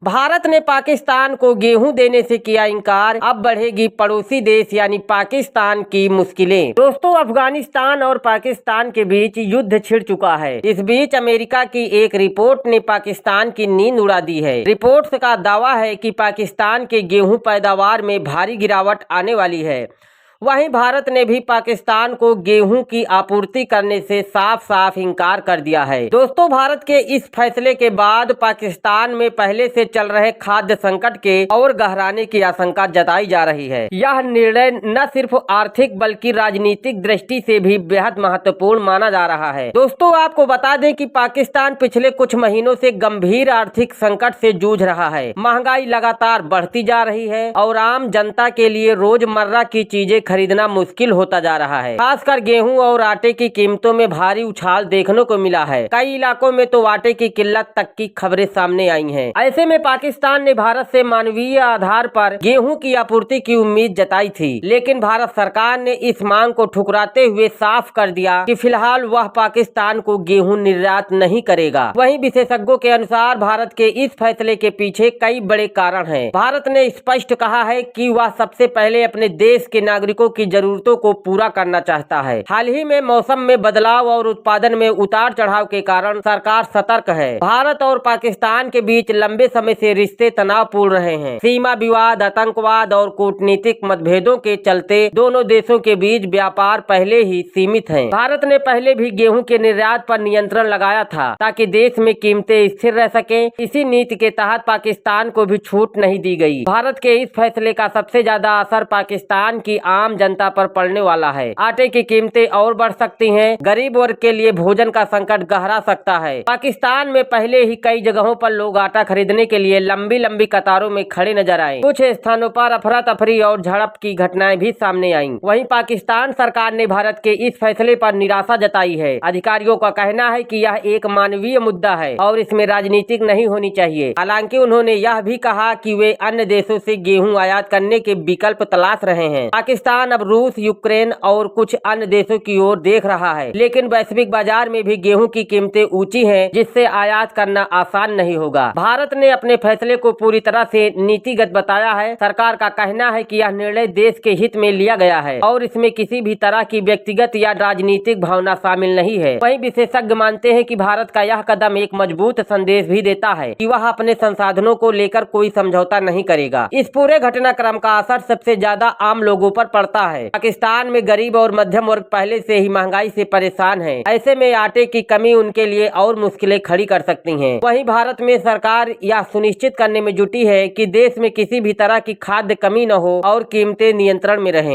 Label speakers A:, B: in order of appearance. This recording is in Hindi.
A: भारत ने पाकिस्तान को गेहूं देने से किया इनकार, अब बढ़ेगी पड़ोसी देश यानी पाकिस्तान की मुश्किलें। दोस्तों, अफगानिस्तान और पाकिस्तान के बीच युद्ध छिड़ चुका है। इस बीच अमेरिका की एक रिपोर्ट ने पाकिस्तान की नींद उड़ा दी है। रिपोर्ट का दावा है कि पाकिस्तान के गेहूं पैदावार में भारी गिरावट आने वाली है। वहीं भारत ने भी पाकिस्तान को गेहूं की आपूर्ति करने से साफ साफ इनकार कर दिया है। दोस्तों, भारत के इस फैसले के बाद पाकिस्तान में पहले से चल रहे खाद्य संकट के और गहराने की आशंका जताई जा रही है। यह निर्णय न सिर्फ आर्थिक बल्कि राजनीतिक दृष्टि से भी बेहद महत्वपूर्ण माना जा रहा है। दोस्तों, आपको बता दें कि पाकिस्तान पिछले कुछ महीनों से गंभीर आर्थिक संकट से जूझ रहा है। महंगाई लगातार बढ़ती जा रही है और आम जनता के लिए रोजमर्रा की चीजें खरीदना मुश्किल होता जा रहा है। खासकर गेहूं और आटे की कीमतों में भारी उछाल देखने को मिला है। कई इलाकों में तो आटे की किल्लत तक की खबरें सामने आई हैं। ऐसे में पाकिस्तान ने भारत से मानवीय आधार पर गेहूं की आपूर्ति की उम्मीद जताई थी, लेकिन भारत सरकार ने इस मांग को ठुकराते हुए साफ कर दिया कि फिलहाल वह पाकिस्तान को गेहूं निर्यात नहीं करेगा। वहीं विशेषज्ञों के अनुसार भारत के इस फैसले के पीछे कई बड़े कारण हैं। भारत ने स्पष्ट कहा है कि वह सबसे पहले अपने देश के नागरिकों की जरूरतों को पूरा करना चाहता है। हाल ही में मौसम में बदलाव और उत्पादन में उतार चढ़ाव के कारण सरकार सतर्क है। भारत और पाकिस्तान के बीच लंबे समय से रिश्ते तनावपूर्ण रहे हैं। सीमा विवाद, आतंकवाद और कूटनीतिक मतभेदों के चलते दोनों देशों के बीच व्यापार पहले ही सीमित है। भारत ने पहले भी गेहूं के निर्यात पर नियंत्रण लगाया था ताकि देश में कीमतें स्थिर रह सके। इसी नीति के तहत पाकिस्तान को भी छूट नहीं दी गई। भारत के इस फैसले का सबसे ज्यादा असर पाकिस्तान की आम जनता पर पड़ने वाला है। आटे की कीमतें और बढ़ सकती हैं। गरीब वर्ग के लिए भोजन का संकट गहरा सकता है। पाकिस्तान में पहले ही कई जगहों पर लोग आटा खरीदने के लिए लंबी लंबी कतारों में खड़े नजर आए। कुछ स्थानों पर अफरा तफरी और झड़प की घटनाएं भी सामने आईं। वहीं पाकिस्तान सरकार ने भारत के इस फैसले पर निराशा जताई है। अधिकारियों का कहना है कि यह एक मानवीय मुद्दा है और इसमें राजनीतिक नहीं होनी चाहिए। हालांकि उन्होंने यह भी कहा कि वे अन्य देशों से गेहूं आयात करने के विकल्प तलाश रहे हैं। पाकिस्तान अब रूस, यूक्रेन और कुछ अन्य देशों की ओर देख रहा है, लेकिन वैश्विक बाजार में भी गेहूं की कीमतें ऊंची हैं, जिससे आयात करना आसान नहीं होगा। भारत ने अपने फैसले को पूरी तरह से नीतिगत बताया है। सरकार का कहना है कि यह निर्णय देश के हित में लिया गया है और इसमें किसी भी तरह की व्यक्तिगत या राजनीतिक भावना शामिल नहीं है। वहीं विशेषज्ञ मानते हैं कि भारत का यह कदम एक मजबूत संदेश भी देता है कि वह अपने संसाधनों को लेकर कोई समझौता नहीं करेगा। इस पूरे घटनाक्रम का असर सबसे ज्यादा आम लोगों पर पड़ता है। पाकिस्तान में गरीब और मध्यम वर्ग पहले से ही महंगाई से परेशान है। ऐसे में आटे की कमी उनके लिए और मुश्किलें खड़ी कर सकती हैं। वहीं भारत में सरकार यह सुनिश्चित करने में जुटी है कि देश में किसी भी तरह की खाद्य कमी न हो और कीमतें नियंत्रण में रहें।